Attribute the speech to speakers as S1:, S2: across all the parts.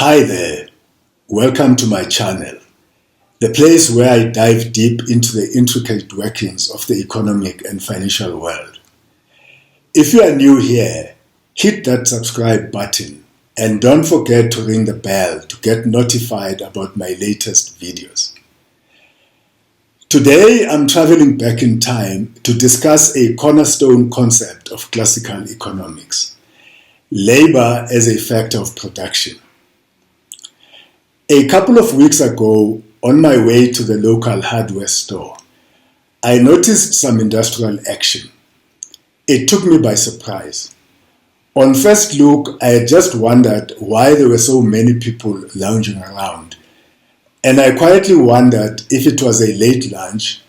S1: Hi there, welcome to my channel, the place where I dive deep into the intricate workings of the economic and financial world. If you are new here, hit that subscribe button and don't forget to ring the bell to get notified about my latest videos. Today I'm traveling back in time to discuss a cornerstone concept of classical economics, labor as a factor of production. A couple of weeks ago, on my way to the local hardware store, I noticed some industrial action. It took me by surprise. On first look, I had just wondered why there were so many people lounging around, and I quietly wondered if it was a late lunch.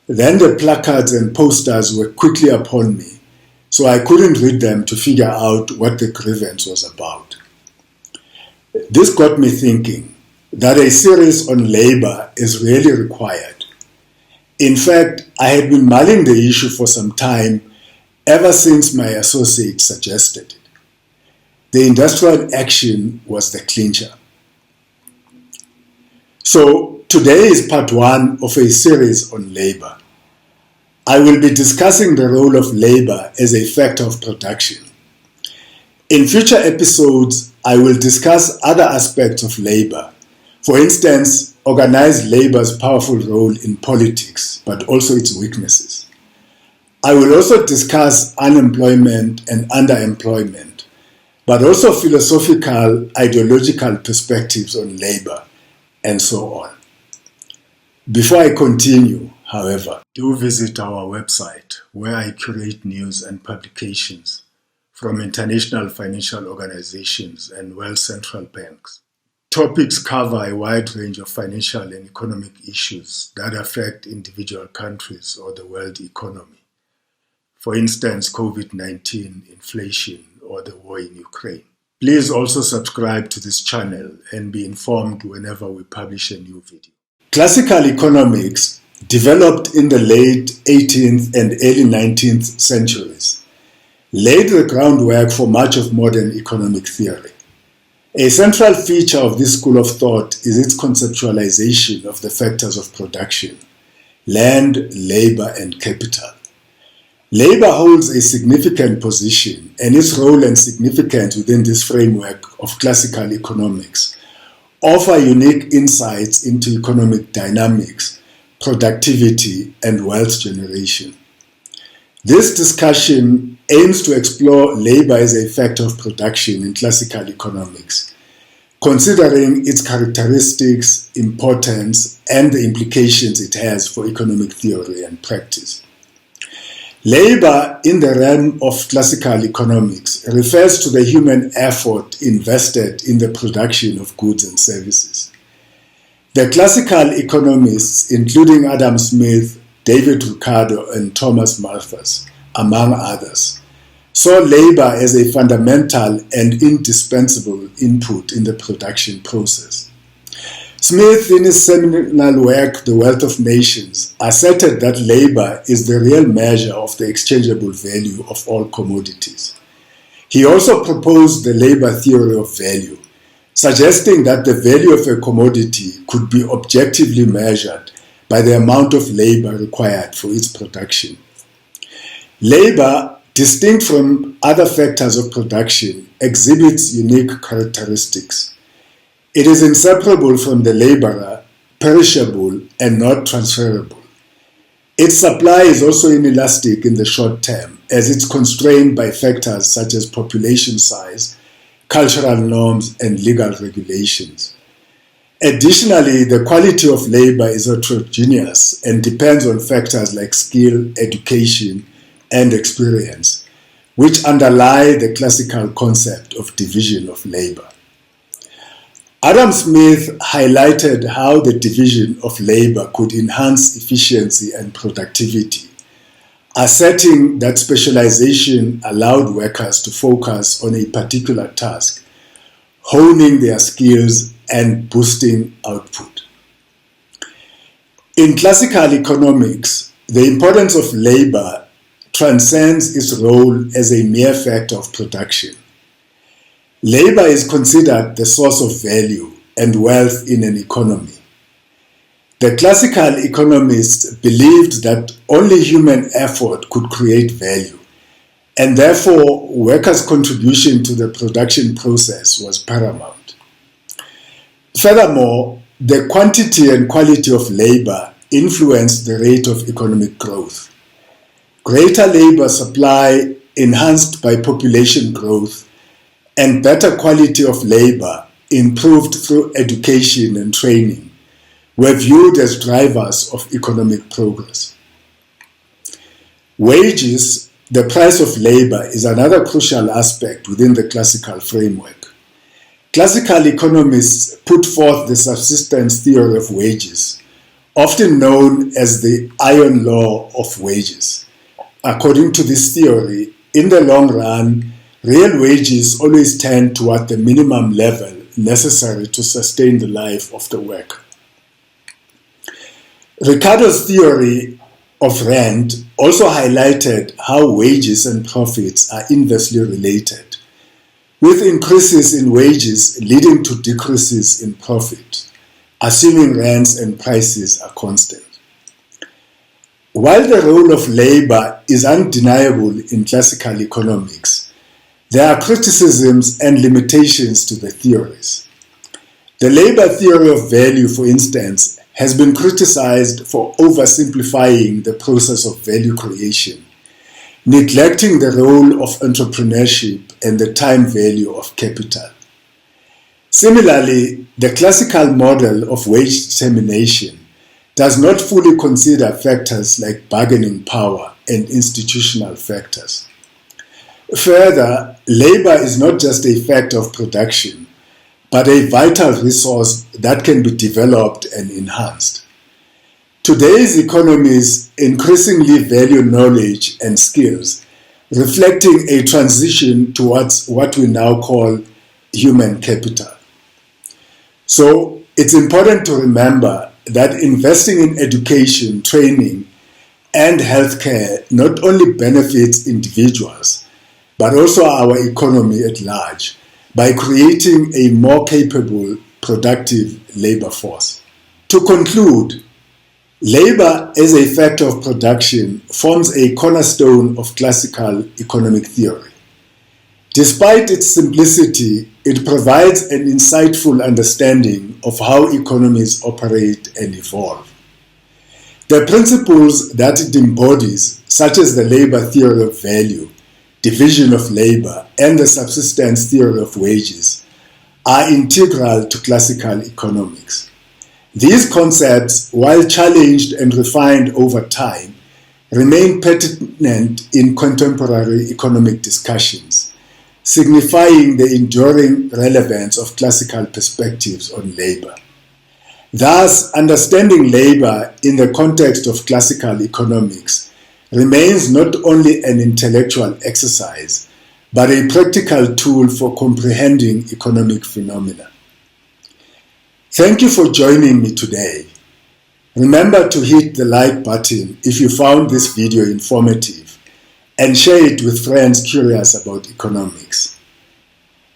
S1: Then the placards and posters were quickly upon me, so I couldn't read them to figure out what the grievance was about. This got me thinking that a series on labor is really required. In fact, I had been mulling the issue for some time, ever since my associate suggested it. The industrial action was the clincher. So today is part one of a series on labor. I will be discussing the role of labor as a factor of production. In future episodes, I will discuss other aspects of labor. For instance, organized labor's powerful role in politics, but also its weaknesses. I will also discuss unemployment and underemployment, but also philosophical, ideological perspectives on labor, and so on. Before I continue, however, do visit our website where I curate news and publications from international financial organizations and world central banks. Topics cover a wide range of financial and economic issues that affect individual countries or the world economy. For instance, COVID-19, inflation, or the war in Ukraine. Please also subscribe to this channel and be informed whenever we publish a new video. Classical economics, developed in the late 18th and early 19th centuries, laid the groundwork for much of modern economic theory. A central feature of this school of thought is its conceptualization of the factors of production: land, labor, and capital. Labor holds a significant position, and its role and significance within this framework of classical economics offer unique insights into economic dynamics, productivity, and wealth generation. This discussion aims to explore labor as a factor of production in classical economics, considering its characteristics, importance, and the implications it has for economic theory and practice. Labor in the realm of classical economics refers to the human effort invested in the production of goods and services. The classical economists, including Adam Smith, David Ricardo, and Thomas Malthus, among others, saw labor as a fundamental and indispensable input in the production process. Smith, in his seminal work, The Wealth of Nations, asserted that labor is the real measure of the exchangeable value of all commodities. He also proposed the labor theory of value, suggesting that the value of a commodity could be objectively measured by the amount of labor required for its production. Labor, distinct from other factors of production, exhibits unique characteristics. It is inseparable from the laborer, perishable, and not transferable. Its supply is also inelastic in the short term, as it's constrained by factors such as population size, cultural norms, and legal regulations. Additionally, the quality of labor is heterogeneous and depends on factors like skill, education, and experience, which underlie the classical concept of division of labor. Adam Smith highlighted how the division of labor could enhance efficiency and productivity, asserting that specialization allowed workers to focus on a particular task, honing their skills and boosting output. In classical economics, the importance of labor transcends its role as a mere factor of production. Labor is considered the source of value and wealth in an economy. The classical economists believed that only human effort could create value, and therefore workers' contribution to the production process was paramount. Furthermore, the quantity and quality of labor influenced the rate of economic growth. Greater labor supply, enhanced by population growth, and better quality of labor, improved through education and training, were viewed as drivers of economic progress. Wages, the price of labor, is another crucial aspect within the classical framework. Classical economists put forth the subsistence theory of wages, often known as the iron law of wages. According to this theory, in the long run, real wages always tend toward the minimum level necessary to sustain the life of the worker. Ricardo's theory of rent also highlighted how wages and profits are inversely related, with increases in wages leading to decreases in profit, assuming rents and prices are constant. While the role of labor is undeniable in classical economics, there are criticisms and limitations to the theories. The labor theory of value, for instance, has been criticized for oversimplifying the process of value creation, neglecting the role of entrepreneurship and the time value of capital. Similarly, the classical model of wage determination does not fully consider factors like bargaining power and institutional factors. Further, labor is not just a factor of production, but a vital resource that can be developed and enhanced. Today's economies increasingly value knowledge and skills, reflecting a transition towards what we now call human capital. So, it's important to remember that investing in education, training, and healthcare not only benefits individuals, but also our economy at large, by creating a more capable, productive labor force. To conclude, labor as a factor of production forms a cornerstone of classical economic theory. Despite its simplicity, it provides an insightful understanding of how economies operate and evolve. The principles that it embodies, such as the labor theory of value, division of labor, and the subsistence theory of wages, are integral to classical economics. These concepts, while challenged and refined over time, remain pertinent in contemporary economic discussions, signifying the enduring relevance of classical perspectives on labor. Thus, understanding labor in the context of classical economics remains not only an intellectual exercise, but a practical tool for comprehending economic phenomena. Thank you for joining me today. Remember to hit the like button if you found this video informative and share it with friends curious about economics.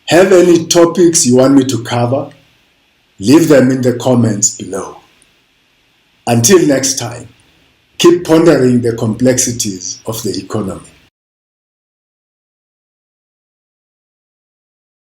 S1: Have any topics you want me to cover? Leave them in the comments below. Until next time, keep pondering the complexities of the economy.